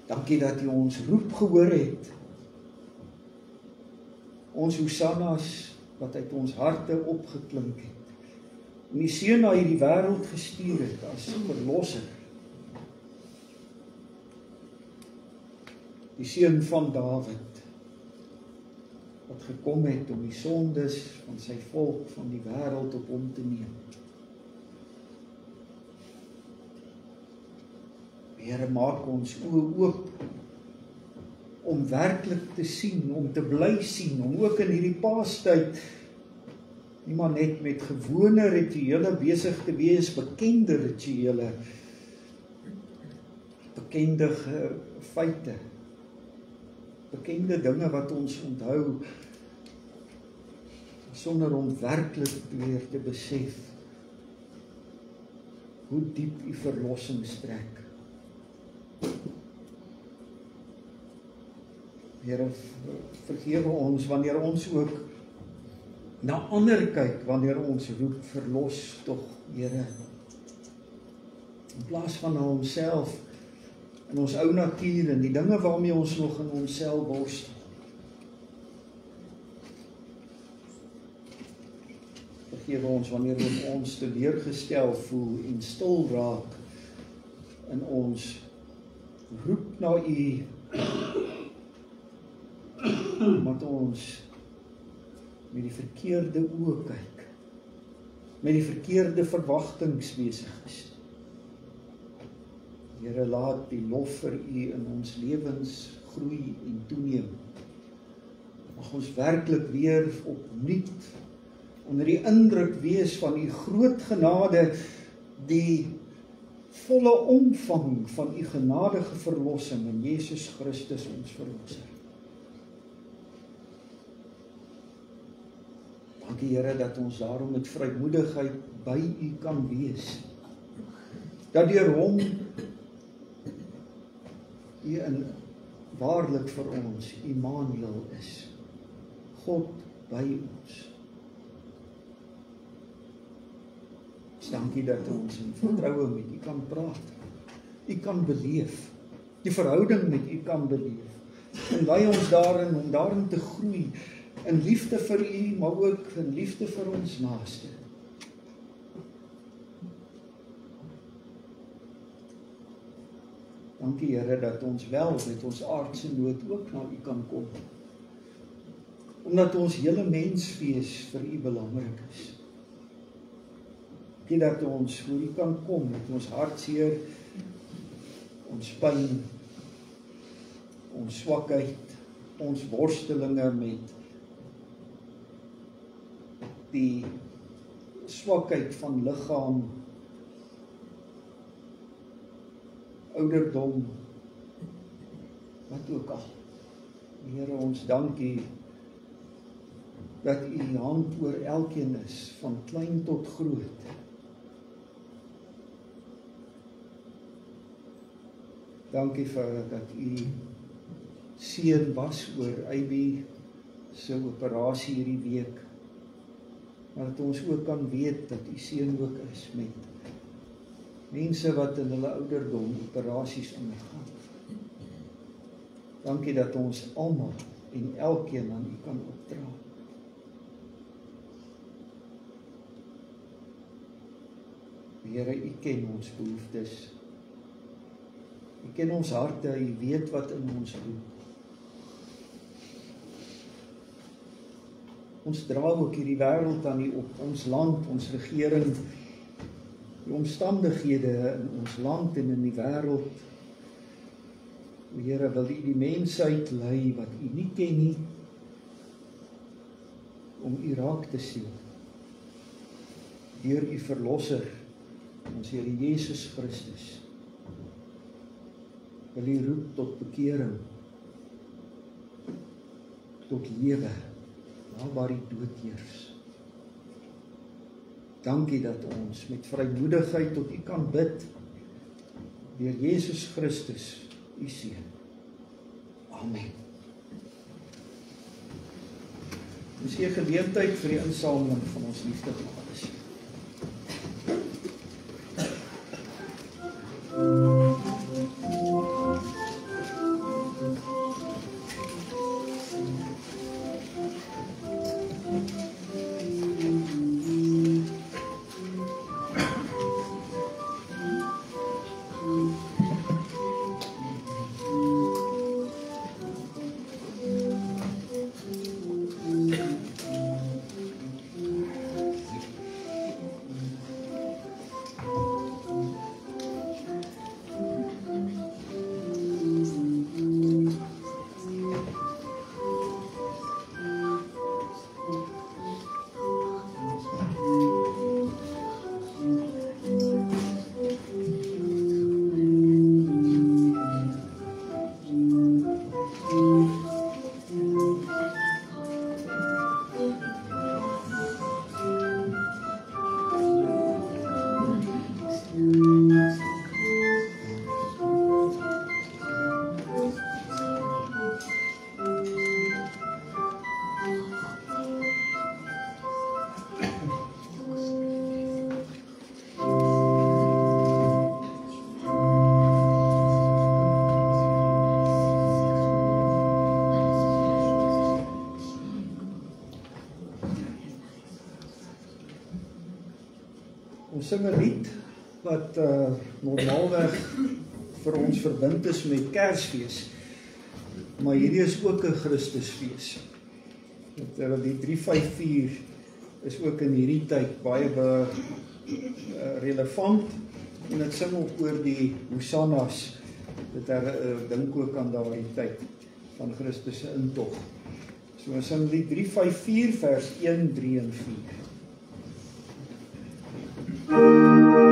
Dankie dat U ons roep gehoor het. Ons hosannas wat uit ons harte opgeklink het. En die Seun na hierdie wêreld gestuur het as verlosser. Die Seun van Dawid, wat gekom het om die sondes van sy volk, van die wêreld op hom te neem. Here, maak ons oë oop om werklik te sien, om te bly sien, om ook in hierdie Paastyd nie maar net met gewone rituele besig te wees, bekende rituele, bekende feite, bekende dinge wat ons onthou, sonder om werklik weer te besef hoe diep U verlossing strek. Here, vergewe ons wanneer ons ook na ander kyk, wanneer ons roep, verlos tog, Here. In plaas van na onsself, in ons ou natuur, en die dinge waarmee ons nog in onsself worstel. Vergewe ons wanneer ons teleurgestel voel en stil raak in ons roep na U, omdat ons met die verkeerde oë kyk, met die verkeerde verwagtings besig is. Here, laat die lof vir U in ons lewens groei en toeneem. Mag ons werklik weer opnuut onder die indruk wees van U groot genade, die volle omvang van U genadige verlossing in Jesus Christus ons verlosser. Dankie Here dat ons daarom met vrymoedigheid by U kan wees. Dat deur hom U in waarlik vir ons Immanuel is. God by ons. Dankie dat ons in vertroue met U kan praat. U kan beleef. Die verhouding met U kan beleef. En lei ons daarin om daarin te groei. In liefde vir U, maar ook in liefde vir ons naaste. Dankie Here dat ons wel met ons aardse nood ook na U kan kom. Omdat ons hele menswees vir U belangrik is. Dankie dat ons voor U kan kom met ons hartseer, ons pyn, ons swakheid, ons worstelinge met die swakheid van liggaam, ouderdom, wat ook al. Here, ons dankie dat U hand oor elkeen is, van klein tot groot. Dankie vir dat U seën was oor Ivy se operasie hierdie week. Maar dat ons ook kan weet dat U seën ook is met mense wat in hulle ouderdom operasies ondergaan. Dankie dat ons almal en elkeen aan U kan opdra. Here, U ken ons behoeftes. U ken ons harte, U weet wat in ons roep. Ons dra ook hierdie wêreld aan U op, ons land, ons regering, die omstandighede in ons land en in die wêreld. Here, wil U die mensheid lei wat U nie ken nie, om U raak te sien. Deur U verlosser, Ons Here Jesus Christus wil U roep tot bekering, tot lewe, daar waar die dood heers. Dankie dat ons met vrymoedigheid tot U kan bid, deur Jesus Christus, U Seun. Amen. Dis hier geleentheid vir die insameling van ons liefdebegrafenis. Ons sing 'n lied wat normaalweg vir ons verbind is met Kersfees, maar hierdie is ook 'n Christusfees. Die 354 is ook in hierdie tyd baie relevant, en dit sing ook oor die Hosannas, dit dink ook aan daardie tyd van Christus se intog. So ons sing lied 354 vers 1, 3 en 4. Amen.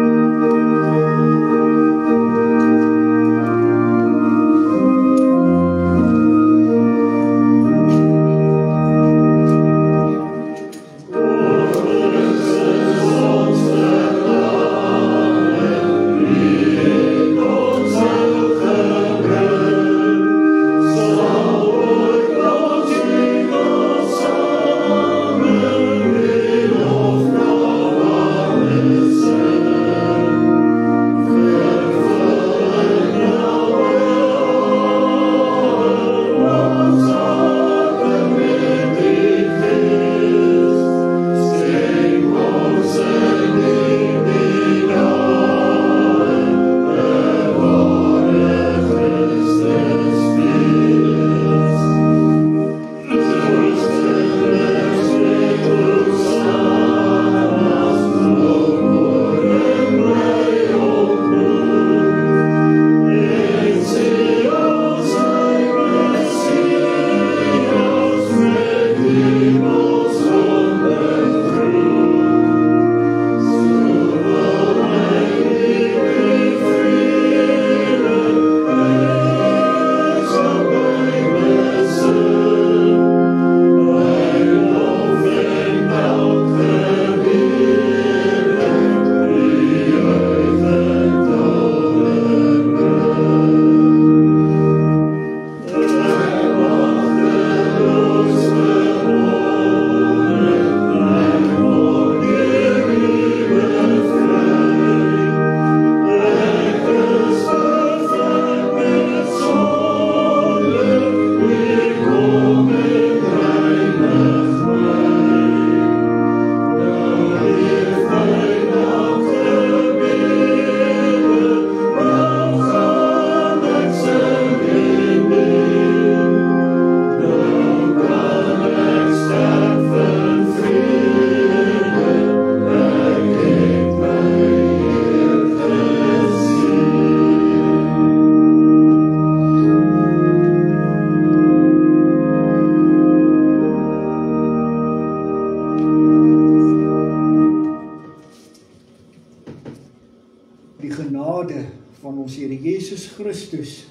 Jesus Christus,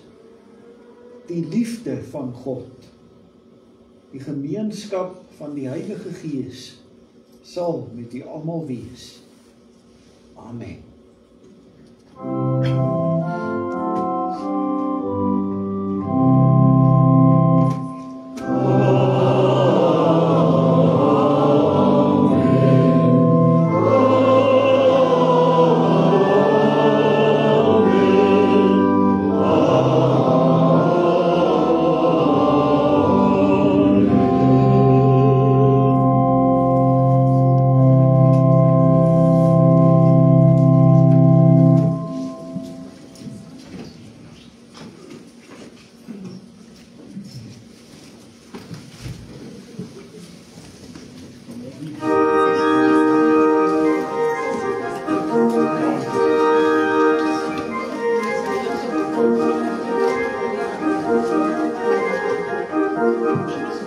die liefde van God, die gemeenskap van die Heilige Gees, sal met u almal wees. Amen.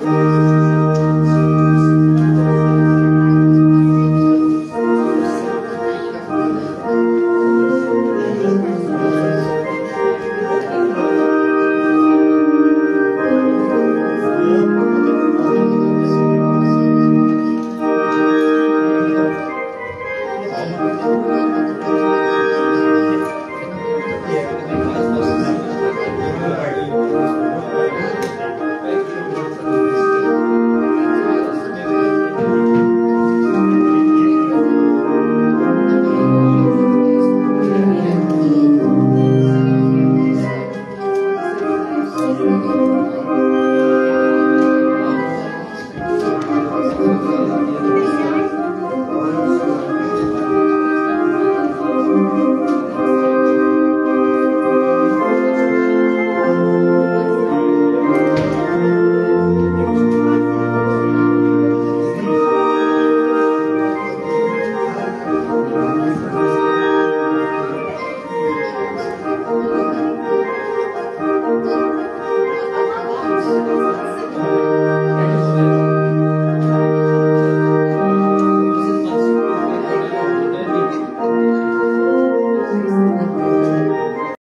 Thank you.